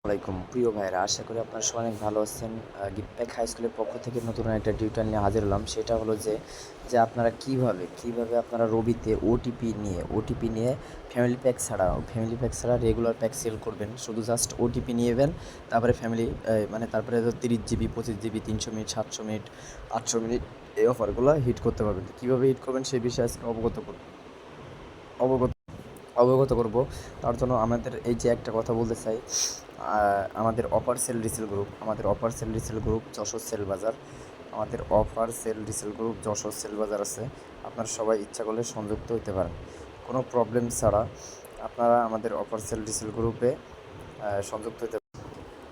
আসসালামাইকুম প্রিয় ভাইয়েরা, আশা করি আপনারা সবাই অনেক ভালো আছেন। গিফটপ্যাক হাই স্কুলের পক্ষ থেকে নতুন একটা টিউটোরিয়াল নিয়ে হাজির হলাম। সেটা হলো যে আপনারা কিভাবে আপনারা রবিতে ওটিপি নিয়ে ফ্যামিলি প্যাক ছাড়া রেগুলার প্যাক সেল করবেন। শুধু জাস্ট ওটিপি নিয়েবেন, তারপরে তারপরে 30 GB 25 GB 300 minute 700 minute 800 minute এই অফারগুলো হিট করতে পারবেন। কীভাবে হিট করবেন সেই বিষয়ে আজকে অবগত অবগত করব। তার জন্য আমাদের এই যে একটা কথা বলতে চাই, আমাদের offer sale resale group Jashore sale Bazar আছে। আপনারা সবাই ইচ্ছা করলে সংযুক্ত হতে পারেন, কোনো প্রবলেম ছাড়া আপনারা আমাদের অফার সেল রিসেল গ্রুপে সংযুক্ত হতে।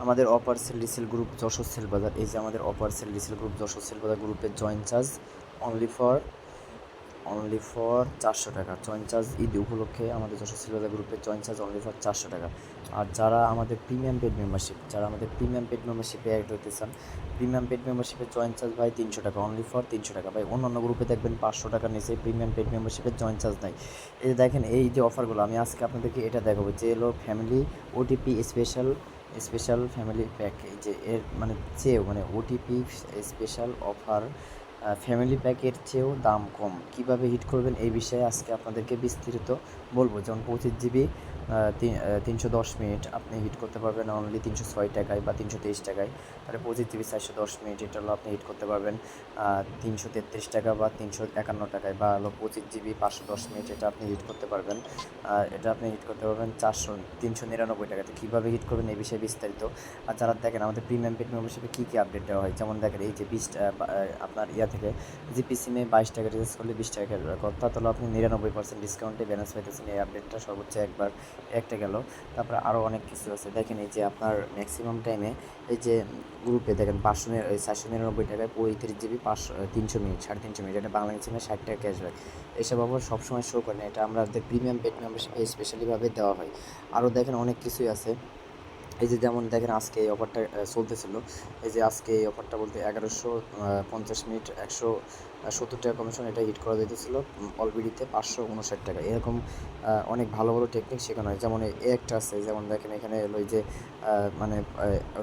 আমাদের offer sale resale group Jashore sale Bazar, এই যে আমাদের offer sale resale group Jashore sale Bazar গ্রুপের জয়েন চার্জ অনলি ফর 400 টাকা। জয়েন চার্জ ঈদ উপলক্ষে আমাদের যশোর সিলভার গ্রুপের জয়েন চার্জ অনলি ফর 400 টাকা। আর যারা আমাদের প্রিমিয়াম পেড মেম্বারশিপে অ্যাড হতে চান, প্রিমিয়াম পেড মেম্বারশিপের জয়েন চার্জ ভাই 300 টাকা, অনলি ফর 300 টাকা ভাই। অন্যান্য গ্রুপে দেখবেন 500 টাকার নিচে প্রিমিয়াম পেড মেম্বারশিপের জয়েন চার্জ নাই। এই যে দেখেন, এই যে অফারগুলো আমি আজকে আপনাদেরকে এটা দেখাবো, যে হলো family OTP special family pack. এই যে এর ওটিপি স্পেশাল অফার, ফ্যামিলি প্যাকের চেয়েও দাম কম। কিভাবে হিট করবেন এই বিষয়ে আজকে আপনাদেরকে বিস্তারিত বলবো। যেমন 25 জিবি 310 মিনিট আপনি হিট করতে পারবেন অনলি 306 টাকায় বা 323 টাকায়। তাহলে 25 জিবি 410 মিনিট এটা হলো আপনি হিট করতে পারবেন 333 টাকা বা 351 টাকায়। বা হলো 25 জিবি 510 মিনিট এটা আপনি হিট করতে পারবেন 399 টাকাতে। কীভাবে হিট করবেন এই বিষয়ে বিস্তারিত। আর যারা দেখেন আমাদের প্রিমিয়াম পেড মেম্বারশিপে কী আপডেট দেওয়া হয়, যেমন দেখেন এই যে আপনার থেকে জিপি সিমে 22 টাকা রিচার্জ করলে 20 টাকা ক্যাশব্যাক, অর্থাৎ হলো আপনি 99% ডিসকাউন্টে ব্যালেন্স পাইতেছেন। এই আপডেটটা সর্বোচ্চ একটা গেল। তারপরে আরও অনেক কিছু আছে। দেখেন এই যে আপনার ম্যাক্সিমাম টাইমে এই যে গ্রুপে দেখেন 499 টাকায় 35 জিবি 300 মিনিট 350 মিনিট, এটা বাংলা সিমে 60 টাকা ক্যাশব্যাক। এসব আবার সবসময় শো করে না, এটা আমাদের প্রিমিয়াম পেড মেম্বারশিপে স্পেশালিভাবে দেওয়া হয়। আরও দেখেন অনেক কিছুই আছে। এই যে যেমন দেখেন আজকে এই অফারটা চলতেছিল। এই যে আজকে এই অফারটা বলতে 1150 মিনিট 170 টাকা কমিশন, এটা হিট করা যেতেছিল অলবিডিতে 559 টাকা। এরকম অনেক ভালো ভালো টেকনিক শেখানো হয়। যেমন একটা আছে, যেমন দেখেন এখানে হলো যে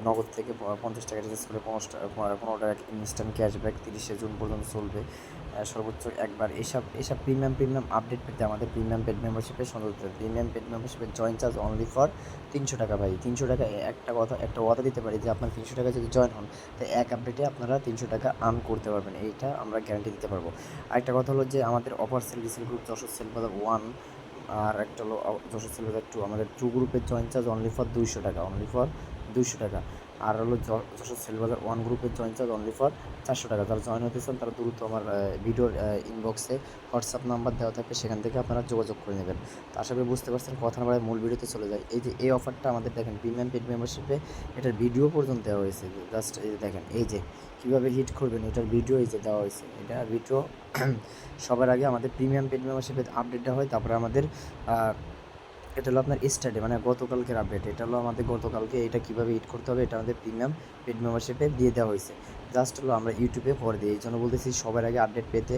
নগদ থেকে 50 টাকা রিচার্জ করে 15 টাকা ইনস্ট্যান্ট ক্যাশব্যাক 30শে জুন পর্যন্ত চলবে সর্বোচ্চ একবার। এসব প্রিমিয়াম আপডেট পেতে আমাদের প্রিমিয়াম পেড মেম্বারশিপে সংযুক্ত। প্রিমিয়াম পেড মেম্বারশিপের জয়েন চার্জ অনলি ফর 300 টাকা ভাই। 300 টাকা একটা কথা দিতে পারি যে আপনার 300 টাকা যদি জয়েন হন, তো এক আপডেটে আপনারা 300 টাকা আর্ন করতে পারবেন, এইটা আমরা গ্যারান্টি দিতে পারবো। আরেকটা কথা হলো যে আমাদের offer sale resale group Jashore sale Bazar 1, আর একটা হলো যশোর সেল বাজার 2। আমাদের 2 গ্রুপের জয়েন চার্জ অনলি ফর 200 টাকা। আর হলো যশোর সেল বাজার 1 গ্রুপের জয়েন চার্জ অনলি ফর 400 টাকা। যারা জয়েন হতে চান তারা দ্রুত আমার ভিডিওর ইনবক্সে হোয়াটসঅ্যাপ নাম্বার দেওয়া থাকবে, সেখান থেকে আপনারা যোগাযোগ করে নেবেন। তো আশা করি বুঝতে পারছেন, কথা না বাড়ায় মূল ভিডিওতে চলে যায়। এই যে এই অফারটা আমাদের দেখেন প্রিমিয়াম পেড মেম্বারশিপে এটার ভিডিও পর্যন্ত দেওয়া হয়েছে। জাস্ট এই যে দেখেন, এই যে কীভাবে হিট করবেন এটার ভিডিও এই যে দেওয়া হয়েছে। এটা ভিডিও সবার আগে আমাদের প্রিমিয়াম পেড মেম্বারশিপে আপডেটটা হয়, তারপরে আমাদের এটা হলো আপনার স্টাডি গতকালকের আপডেট। এটা হলো আমাদের গতকালকে, এটা কীভাবে হিট করতে হবে এটা আমাদের প্রিমিয়াম পেড মেম্বারশিপে দিয়ে দেওয়া হয়েছে। জাস্ট হলো আমরা ইউটিউবে পরে দিই, এই জন্য বলতেছি সবার আগে আপডেট পেতে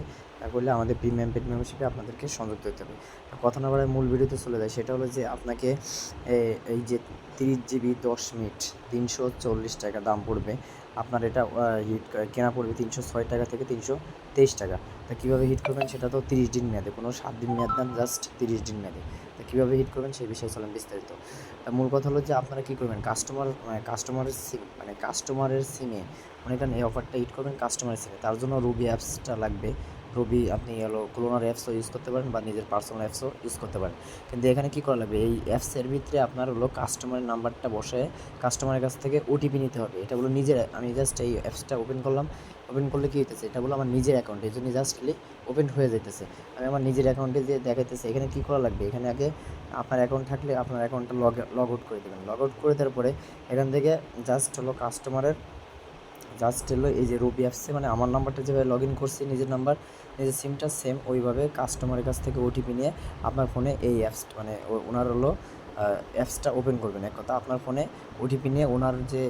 করলে আমাদের প্রিমিয়াম পেড মেম্বারশিপে আপনাদেরকে সংযুক্ত হতে হবে। কথা না বলার মূল ভিডিওতে চলে যায়। সেটা হলো যে আপনাকে এই যে 30 জিবি 10 মিনিট 340 টাকা দাম পড়বে আপনার। এটা হিট কেনা পড়বে 306 টাকা থেকে 323 টাকা। তা কীভাবে হিট করবেন সেটা তো 30 দিন মেয়াদে, কোনো 7 দিন মেয়াদ দেন, জাস্ট 30 দিন মেয়াদে। তা কীভাবে হিট করবেন সেই বিষয়ে চলেন বিস্তারিত। তা মূল কথা হলো যে আপনারা কী করবেন, কাস্টমারের সিমে এখানে এই অফারটা হিট করবেন কাস্টমারের সিমে। তার জন্য রবি অ্যাপসটা লাগবে। রবি আপনি ক্লোনার অ্যাপসও ইউজ করতে পারেন বা নিজের পার্সোনাল অ্যাপসও ইউজ করতে পারেন। কিন্তু এখানে কী করা লাগবে, এই অ্যাপসের ভিতরে আপনার কাস্টমারের নাম্বারটা বসে কাস্টমারের কাছ থেকে ওটিপি নিতে হবে। এটা নিজের, আমি জাস্ট এই অ্যাপসটা ওপেন করলে কী হইতেছে, এটা আমার নিজের অ্যাকাউন্ট, এই জন্য জাস্ট ওপেন হয়ে যেতেছে। আমি আমার নিজের অ্যাকাউন্টে যে দেখাইতেছে। এখানে কী করা লাগবে, এখানে আগে আপনার অ্যাকাউন্ট থাকলে আপনার অ্যাকাউন্টটা লগ আউট করে দেবেন। লগ আউট করে দেওয়ার পরে এখান থেকে জাস্ট এই যে রবি অ্যাপসে আমার নাম্বারটা যেভাবে লগ ইন করছি, নিজের সিমটা সেম ওইভাবে কাস্টমারের কাছ থেকে ওটিপি নিয়ে আপনার ফোনে এই অ্যাপস ওনার অ্যাপসটা ওপেন করবেন। এক কথা আপনার ফোনে ওটিপি নিয়ে ওনার যে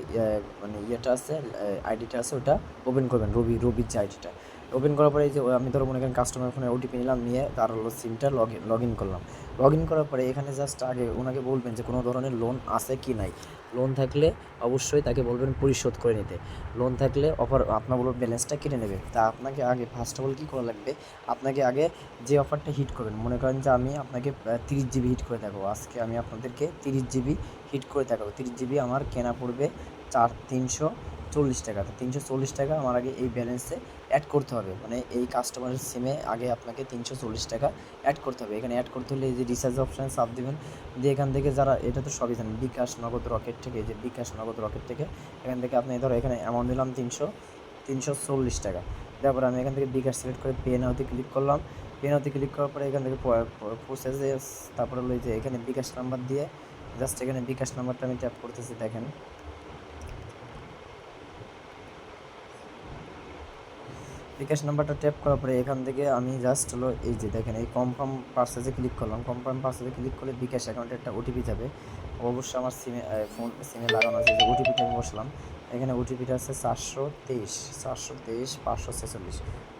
ইয়েটা আছে, আইডিটা আছে, ওটা ওপেন করবেন। রবির যে আইডিটা ওপেন করার পরে এই যে আমি মনে করেন কাস্টমার ফোনে ওটিপি নিলাম, নিয়ে তার সিমটা লগ ইন করলাম। লগ ইন করার পরে এখানে জাস্ট আগে ওনাকে বলবেন যে কোনো ধরনের লোন আছে কি নাই। লোন থাকলে অবশ্যই তাকে বলবেন পরিশোধ করে নিতে। লোন থাকলে আপনার বলবেন ব্যালেন্সটা কেটে নেবে। তা আপনাকে আগে ফার্স্ট অফ অল কী করা লাগবে, আপনাকে আগে যে অফারটা হিট করবেন, মনে করেন যে আমি আপনাকে 30 জিবি হিট করে দেখাবো। আজকে আমি আপনাদেরকে 30 জিবি হিট করে দেখাবো। 30 জিবি আমার কেনা পড়বে 340 টাকা। তো 340 টাকা আমার আগে এই ব্যালেন্সে অ্যাড করতে হবে, মানে এই কাস্টমারের সিমে আগে আপনাকে 340 টাকা অ্যাড করতে হবে। এখানে অ্যাড করতে হলে এই যে রিচার্জ অপশানে চাপ দেবেন, দিয়ে এখান থেকে যারা, এটা তো সবই জানেন, বিকাশ নগদ রকেট থেকে, এই যে বিকাশ নগদ রকেট থেকে এখান থেকে আপনি ধরো এখানে অ্যামাউন্ট দিলাম 340 টাকা। তারপরে আমি এখান থেকে বিকাশ সিলেক্ট করে পে নাওতে ক্লিক করলাম। পে নাওতে ক্লিক করার পরে এখান থেকে প্রসেসে, তারপরে হলো যে এখানে বিকাশ নাম্বার দিয়ে জাস্ট এখানে বিকাশ নাম্বারটা আমি ট্যাপ করতেছি। দেখেন বিকাশ নাম্বারটা ট্যাপ করার পরে এখান থেকে আমি জাস্ট হলো এই যে দেখেন এই কনফার্ম পারচেজে ক্লিক করলাম। কনফার্ম পারচেজে ক্লিক করলে বিকাশ অ্যাকাউন্টে একটা ওটিপি যাবে। অবশ্যই আমার সিমে লাগানো আছে, যে ওটিপিটা আমি বসলাম। এখানে ওটিপিটা আছে 423 546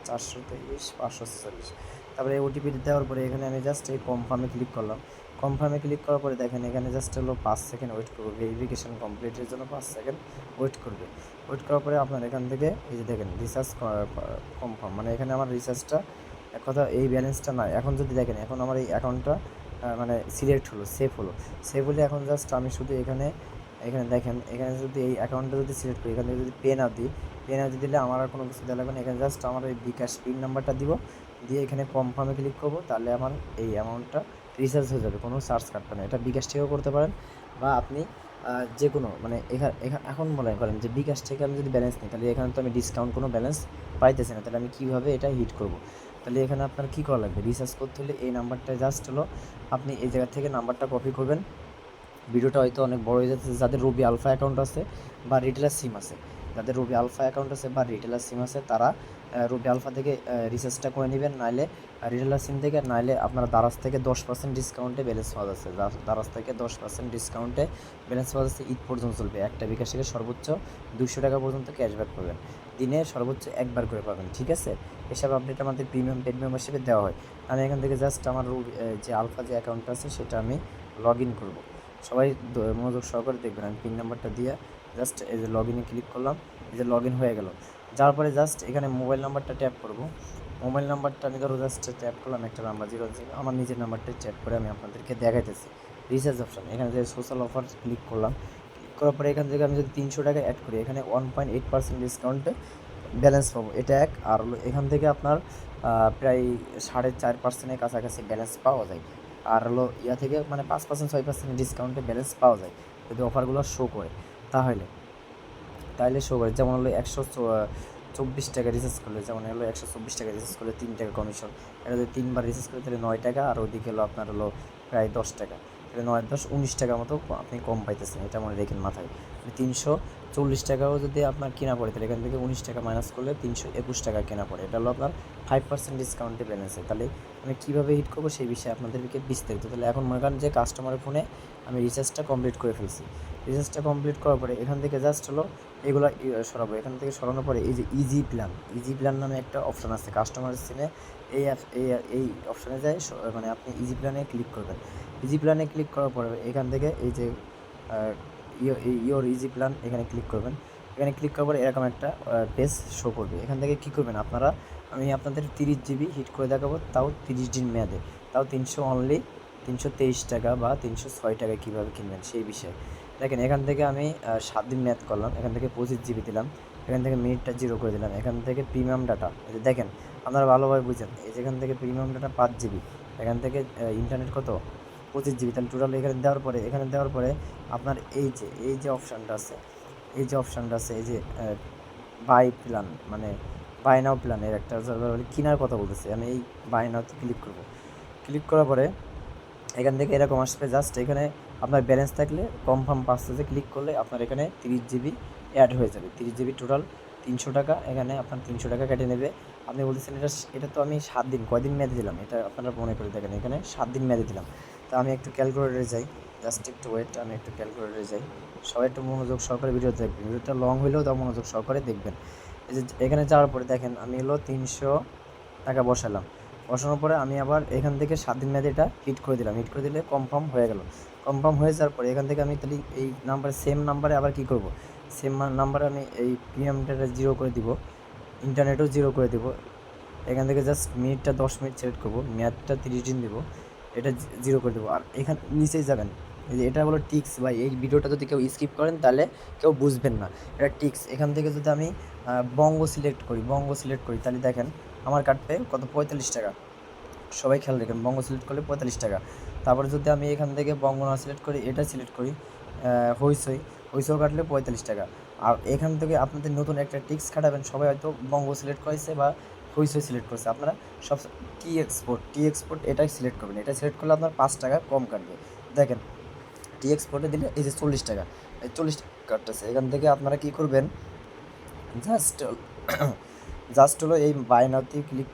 423 546। তারপরে এই ওটিপি দেওয়ার পরে এখানে আমি জাস্ট এই কনফার্মে ক্লিক করলাম। কনফার্মে ক্লিক করার পরে দেখেন এখানে জাস্ট হলো 5 সেকেন্ড ওয়েট করবো। ভেরিফিকেশান কমপ্লিটের জন্য 5 সেকেন্ড ওয়েট করবে। ওয়েট করার পরে আপনার এখান থেকে এই যে দেখেন রিচার্জ কনফার্ম, মানে এখানে আমার রিচার্জটা এক কথা এই ব্যালেন্সটা নয়। এখন যদি দেখেন এখন আমার এই অ্যাকাউন্টটা মানে সিলেক্ট হলো, সেভ হলে এখন জাস্ট আমি শুধু এখানে দেখেন এখানে যদি এই অ্যাকাউন্টটা যদি সিলেক্ট করি, এখান থেকে যদি পে না দিলে আমার আর কোনো কিছু দেওয়া লাগবে না। এখানে জাস্ট আমার এই বিকাশ পিন নাম্বারটা দিব, দিয়ে এখানে কনফার্মে ক্লিক করবো। তাহলে আমার এই অ্যামাউন্টটা রিচার্জ হয়ে যাবে, কোনো চার্জ কাটবে না। এটা বিকাশ থেকেও করতে পারেন, বা আপনি যে কোনো মানে এখন মনে করেন যে বিকাশ থেকে আমি যদি ব্যালেন্স নিই, তাহলে এখানে তো আমি ডিসকাউন্ট কোনো ব্যালেন্স পাইতেছি না। তাহলে আমি কীভাবে এটা হিট করব? তাহলে এখানে আপনার কী করা লাগবে, রিচার্জ করতে হলে এই নাম্বারটা জাস্ট হলো আপনি এই জায়গা থেকে নাম্বারটা কপি করবেন। ভিডিওটা হয়তো অনেক বড় হয়ে যাচ্ছে। যাদের রবি আলফা অ্যাকাউন্ট আছে বা রিটেলার সিম আছে, যাদের রবি আলফা অ্যাকাউন্ট আছে বা রিটেলার সিম আছে, তারা রবি আলফা থেকে রিচার্জটা করে নেবেন, নাইলে রিটেলার সিম থেকে, নাইলে আপনারা দারাজ থেকে 10% ডিসকাউন্টে ব্যালেন্স পাওয়া যাচ্ছে। দারাজ থেকে 10% ডিসকাউন্টে ব্যালেন্স পাওয়া যাচ্ছে। ঈদ পর্যন্ত চলবে। একটা বিকাশ থেকে সর্বোচ্চ 200 টাকা পর্যন্ত ক্যাশব্যাক পাবেন। দিনে সর্বোচ্চ একবার করে পাবেন, ঠিক আছে? এসব আপডেট আমাদের প্রিমিয়াম পেড মেম্বারশিপে দেওয়া হয়। আমি এখান থেকে জাস্ট আমার যে আলফা যে অ্যাকাউন্টটা আছে সেটা আমি লগ ইন করবো। সবাই মনোযোগ সহকারে দেখবেন। আমি পিন নাম্বারটা দিয়ে জাস্ট এই যে লগ ইনে ক্লিক করলাম, এই যে লগ ইন হয়ে গেল। যাওয়ার পরে জাস্ট এখানে মোবাইল নাম্বারটা ট্যাপ করব। মোবাইল নাম্বারটা আমি ধরো জাস্ট ট্যাপ করলাম, একটা নাম্বার 0 আমার নিজের নাম্বারটা ট্যাপ করে আমি আপনাদেরকে দেখাইতেছি। রিচার্জ অপশান, এখানে যে সোশ্যাল অফার ক্লিক করলাম। ক্লিক করার পরে এখান থেকে আমি যদি 300 টাকা অ্যাড করি, এখানে 1.8% ডিসকাউন্টে ব্যালেন্স পাবো। এটা এক। আর হলো এখান থেকে আপনার প্রায় 4.5%-এর কাছাকাছি ব্যালেন্স পাওয়া যায়। আর হলো ইয়া থেকে মানে 5% 6% ডিসকাউন্টে ব্যালেন্স পাওয়া যায় যদি অফারগুলো শো করে। তাহলে শো করে, যেমন হলো 124 টাকা রিচার্জ করলে, যেমন হলো 124 টাকা রিচার্জ করলে 3 টাকা কমিশন। এটা যদি 3বার রিচার্জ করে তাহলে 9 টাকা, আর ওদিকে হলো আপনার হলো প্রায় 10 টাকা। তাহলে 9 10 19 টাকা মতো আপনি কম পাইতেছেন, এটা মনে রেখেন মাথায়। 340 টাকাও যদি আপনার কেনা পড়ে, তাহলে এখান থেকে 19 টাকা মাইনাস করলে 321 টাকা কেনা পড়ে। এটা হলো আপনার 5% ডিসকাউন্টে ব্যালেন্সে। তাহলে আমি কীভাবে হিট করবো সেই বিষয়ে আপনাদেরকে বিস্তারিত। তাহলে এখন মনে করেন যে কাস্টমারের ফোনে আমি রিচার্জটা কমপ্লিট করে ফেলছি। রিচার্জটা কমপ্লিট করার পরে এখান থেকে জাস্ট হলো এগুলো সরাবো। এখান থেকে সরানোর পরে এই যে ইজি প্ল্যান নামে একটা অপশান আছে কাস্টমার সিমে। এই অপশানে যায়, মানে আপনি ইজি প্ল্যানে ক্লিক করবেন। ইজি প্ল্যানে ক্লিক করার পরে এখান থেকে এই যে ইয়োর ইজি প্ল্যান এখানে ক্লিক করবেন। এখানে ক্লিক করার পরে এরকম একটা পেজ শো করবে। এখান থেকে কী করবেন আপনারা, আমি আপনাদের 30 জিবি হিট করে দেখাবো, তাও 30 দিন মেয়াদে, তাও 323 টাকা বা 306 টাকা কীভাবে কিনবেন সেই বিষয়ে দেখেন। এখান থেকে আমি 7 দিন মেয়াদ করলাম, এখান থেকে 25 জিবি দিলাম, এখান থেকে মিনিটটা 0 করে দিলাম। এখান থেকে প্রিমিয়াম ডাটা, এই যে দেখেন আপনারা ভালোভাবে বুঝেন, এই যেখান থেকে প্রিমিয়াম ডাটা 5 জিবি, এখান থেকে ইন্টারনেট কত 25 জিবি। তাহলে টোটাল এখানে দেওয়ার পরে আপনার এই যে অপশানটা আছে, এই যে বাই প্ল্যান, মানে বাই নাও প্ল্যানের একটা কেনার কথা বলতেছে। আমি এই বাই নাওতে ক্লিক করব। ক্লিক করার পরে এখান থেকে এরকম আসবে। জাস্ট এখানে আপনার ব্যালেন্স থাকলে কনফার্ম পারচেজে ক্লিক করলে আপনার এখানে 30 জিবি অ্যাড হয়ে যাবে। 30 জিবি টোটাল 300 টাকা, এখানে আপনার 300 টাকা কেটে নেবে। আপনি বলতেছেন এটা তো আমি 7 দিন, কয়দিন মেয়াদে দিলাম, এটা আপনারা মনে করে দেখেন। এখানে 7 দিন মেয়াদে দিলাম। তো আমি একটু ক্যালকুলেটরে যাই, জাস্ট একটু ওয়েট, আমি একটু ক্যালকুলেটরে যাই। সবাই একটু মনোযোগ সহকারে ভিডিও দেখবেন। ভিডিওটা লং হলেও তাও মনোযোগ সহকারে দেখবেন। এই যে এখানে যাওয়ার পরে দেখেন আমি হলো 300 টাকা বসালাম। বসানোর পরে আমি আবার এখান থেকে 7 দিন মেয়াদে এটা হিট করে দিলাম, হিট করে দিলে কনফার্ম হয়ে গেল। কনফার্ম হয়ে যাওয়ার পরে এখান থেকে আমি তাহলে এই নাম্বারে সেম নাম্বারে আবার কী করব, সেম নাম্বারে আমি এই প্রিমিয়ামটা 0 করে দিব, ইন্টারনেটও 0 করে দিব। এখান থেকে জাস্ট মিনিটটা 10 মিনিট সিলেক্ট করবো, মেয়াদটা 30 দিন দেবো, এটা 0 করে দেবো। আর এখান নিচেই যাবেন, এই যে এটা হলো টিক্স ভাই, এই ভিডিওটা যদি কেউ স্কিপ করেন তাহলে কেউ বুঝবেন না, এটা টিক্স। এখান থেকে যদি আমি বঙ্গ সিলেক্ট করি তাহলে দেখেন আমার কাটবে কত, 45 টাকা। সবাই খেয়াল রাখেন, বঙ্গ সিলেক্ট করলে 45 টাকা। তারপরে যদি আমি এখান থেকে বঙ্গ না সিলেক্ট করি, এটা সিলেক্ট করি হইসই কাটলে 45 টাকা। আর এখান থেকে আপনাদের নতুন একটা টিক্স খাটাবেন, সবাই হয়তো বঙ্গ সিলেক্ট করেছে বা হইসই সিলেক্ট করেছে, আপনারা সব টি এক্সপোর্ট এটাই সিলেক্ট করবেন। এটা সিলেক্ট করলে আপনার 5 টাকা কম কাটবে। দেখেন টি এক্সপোর্টে দিলে এই যে 40 টাকা, এই 40 টাকা কাটতেছে। এখান থেকে আপনারা কী করবেন, জাস্ট হলো এই বায়নাতে ক্লিক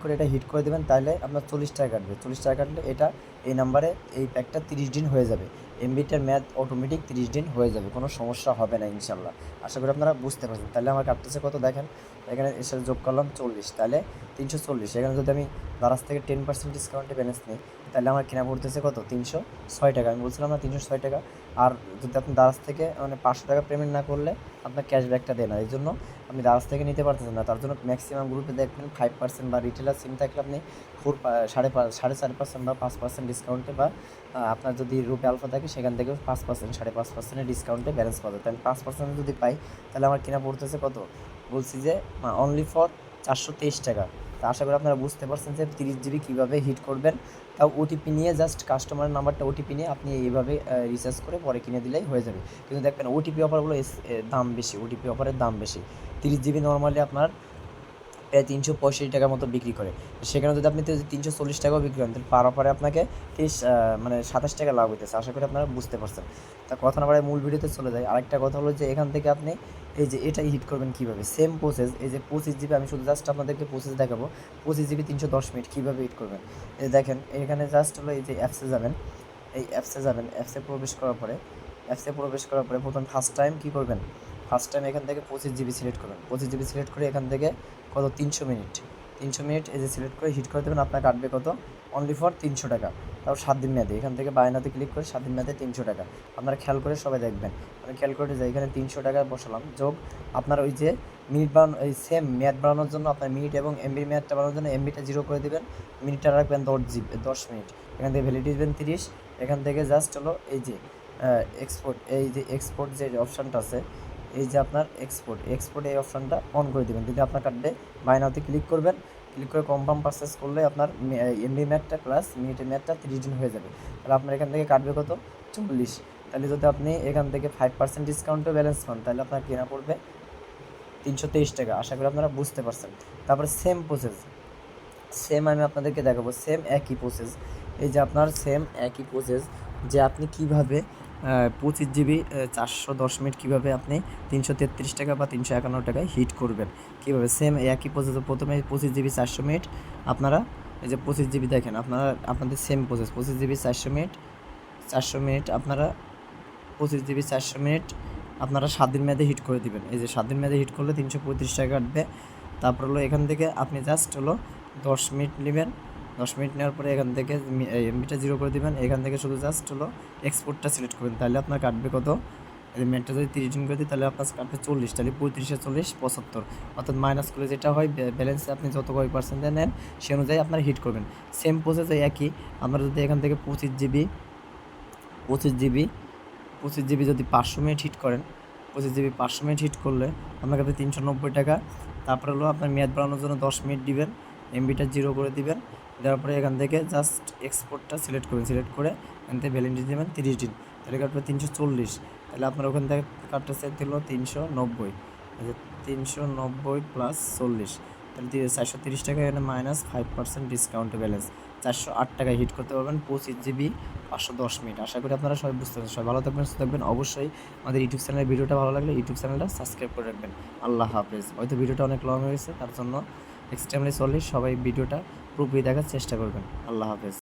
করে এটা হিট করে দেবেন, তাহলে আপনার 40 টাকা কাটবে। 40 টাকা কাটলে এটা এই নাম্বারে এই প্যাকটা 30 দিন হয়ে যাবে। এমবিটার ম্যাথ অটোমেটিক 30 দিন হয়ে যাবে, কোনো সমস্যা হবে না ইনশাল্লাহ। আশা করি আপনারা বুঝতে পারছেন। তাহলে আমার কাটতেছে কত দেখেন, এখানে এসে যোগ করলাম 40, তাহলে 340। এখানে যদি আমি দারাজ থেকে 10% ডিসকাউন্টে ব্যালেন্স নিই, তাহলে আমার কেনা পড়তেছে কত, 306 টাকা। আমি বলছিলাম না 306 টাকা। আর যদি আপনি দারাজ থেকে মানে 500 টাকা পেমেন্ট না করলে আপনার ক্যাশব্যাকটা দেয় না, এই জন্য আপনি দারাজ থেকে নিতে পারতেছেন না। তার জন্য ম্যাক্সিমাম গ্রুপে দেখবেন 5% বা রিটেলার সিম থাকলে আপনি 4.5% বা 5% ডিসকাউন্টে, বা আপনার যদি রুপে আলফা থাকে সেখান থেকেও 5% 5.5% ডিসকাউন্টে ব্যালেন্স পাবে। তাই আমি 5% যদি পাই তাহলে আমার কেনা পড়তেছে কত, বলছি যে অনলি ফর 423 টাকা। তা আশা করি আপনারা বুঝতে পারছেন যে 30 জিবি কীভাবে হিট করবেন। তাও ওটিপি নিয়ে, জাস্ট কাস্টমারের নাম্বারটা ওটিপি নিয়ে আপনি এইভাবে রিচার্জ করে পরে কিনে দিলেই হয়ে যাবে। কিন্তু দেখবেন ওটিপি অফারগুলো দাম বেশি, ওটিপি অফারের দাম বেশি। 30 জিবি নর্মালি আপনার প্রায় 365 টাকার মতো বিক্রি করে, সেখানে যদি আপনি 340 টাকাও বিক্রি করেন তাহলে পার অফারে আপনাকে 27 টাকা লাভ হইতেছে। আশা করি আপনারা বুঝতে পারছেন। তা কথা না বাড়ায় মূল ভিডিওতে চলে যায়। আরেকটা কথা হলো যে এখান থেকে আপনি এই যে এটাই হিট করবেন কীভাবে, সেম প্রসেস। এই যে 25 জিবি, আমি শুধু জাস্ট আপনাদেরকে প্রসেস দেখাবো। 25 জিবি 310 মিনিট কীভাবে হিট করবেন। এই দেখেন এখানে জাস্ট হলো এই যে অ্যাপসে যাবেন, অ্যাপসে প্রবেশ করার পরে প্রথম ফার্স্ট টাইম এখান থেকে 25 জিবি সিলেক্ট করবেন। 25 জিবি সিলেক্ট করে এখান থেকে কত, 300 মিনিট এই যে সিলেক্ট করে হিট করে দেবেন। আপনার কাটবে কত, অনলি ফর 300 টাকা। তাও 7 দিন মেয়াদে। এখান থেকে বায়নাতে ক্লিক করে 7 দিন মেয়াদে 300 টাকা। আপনারা খেয়াল করে সবাই দেখবেন, আমি খেয়াল করে যাই, এখানে 300 টাকা বসালাম, যোগ আপনার ওই যে মিনিট বাড়ানো, এই সেম মেয়াদ বাড়ানোর জন্য আপনার মিনিট এবং এমবির মেয়াদটা বাড়ানোর জন্য এমবিটা 0 করে দেবেন, মিনিটটা রাখবেন 10 মিনিট। এখান থেকে ভ্যালিডিটি দেবেন 30। এখান থেকে জাস্ট হলো এই যে এক্সপোর্ট যে অপশানটা আছে, এই যে আপনার এক্সপোর্ট এই অপশানটা অন করে দেবেন, যদি আপনার কাটবে বায়নাতে ক্লিক করবেন। ক্লিক করে কনফার্ম পারচেস করলে আপনার এমবি ম্যাথটা প্লাস মিনিটের ম্যাথটা 30 দিন হয়ে যাবে। তাহলে আপনার এখান থেকে কাটবে কত, 40। তাহলে যদি আপনি এখান থেকে 5% ডিসকাউন্টে ব্যালেন্স পান তাহলে আপনার কেনা পড়বে 323 টাকা। আশা করি আপনারা বুঝতে পারছেন। তারপরে সেম প্রসেস, আমি আপনাদেরকে দেখাবো সেম একই প্রসেস। এই যে আপনার সেম একই প্রসেস যে আপনি কীভাবে 25 জিবি 410 মিনিট কীভাবে আপনি 333 টাকা বা 351 টাকায় হিট করবেন, কীভাবে সেম একই প্রসেস। প্রথমে 25 জিবি 400 মিনিট আপনারা, এই যে 25 জিবি দেখেন আপনাদের সেম প্রসেস। 25 জিবি 400 মিনিট আপনারা 25 জিবি 400 মিনিট আপনারা 7 দিন মেয়াদে হিট করে দিবেন। এই যে 7 দিন মেয়াদে হিট করলে 335 টাকা কাটবে। তারপর হলো এখান থেকে আপনি জাস্ট হলো 10 মিনিট নেবেন। 10 মিনিট নেওয়ার পরে এখান থেকে এমবিটা 0 করে দেবেন। এখান থেকে শুধু জাস্ট হলো এক্সপোর্টটা সিলেক্ট করবেন, তাহলে আপনার কাটবে কত, এই মিনিটটা যদি 30 দিন করে দিই তাহলে আপনার কাটবে 40। তাহলে 35 40 75, অর্থাৎ মাইনাস করলে যেটা হয় ব্যালেন্সে আপনি যত কয় পার্সেন্ট নেন সে অনুযায়ী আপনারা হিট করবেন। সেম প্রসেসে একই। আমরা যদি এখান থেকে 25 জিবি যদি 500 মিনিট হিট করেন, 25 জিবি 500 মিনিট হিট করলে আপনার কাছে 390 টাকা। তারপর হলো আপনার মেয়াদ বাড়ানোর জন্য 10 মিনিট দিবেন, এমবিটা 0 করে দিবেন। দেওয়ার পরে এখান থেকে জাস্ট এক্সপোর্টটা সিলেক্ট করে এখান থেকে ভ্যালিডিটি দেবেন 30 দিন, তাহলে কাটবে 340। তাহলে আপনার ওখান থেকে কাটতে চাইতে হলো 390, 390 প্লাস 40, তাহলে 430 টাকা। এখানে মাইনাস 5% ডিসকাউন্টে ব্যালেন্স 408 টাকায় হিট করতে পারবেন 25 জিবি 510 মিনিট। আশা করি আপনারা সবাই বুঝতে পারছেন। সবাই ভালো থাকবেন, সুস্থ থাকবেন। অবশ্যই আমাদের ইউটিউব চ্যানেলের ভিডিওটা ভালো লাগলে ইউটিউব চ্যানেলটা সাবস্ক্রাইব করে রাখবেন। আল্লাহ হাফেজ। হয়তো ভিডিওটা অনেক লং হয়ে গেছে, তার জন্য এক্সট্রিমলি সরি, সবাই ভিডিওটা পুরোপুরি দেখার চেষ্টা করবেন। আল্লাহ হাফেজ।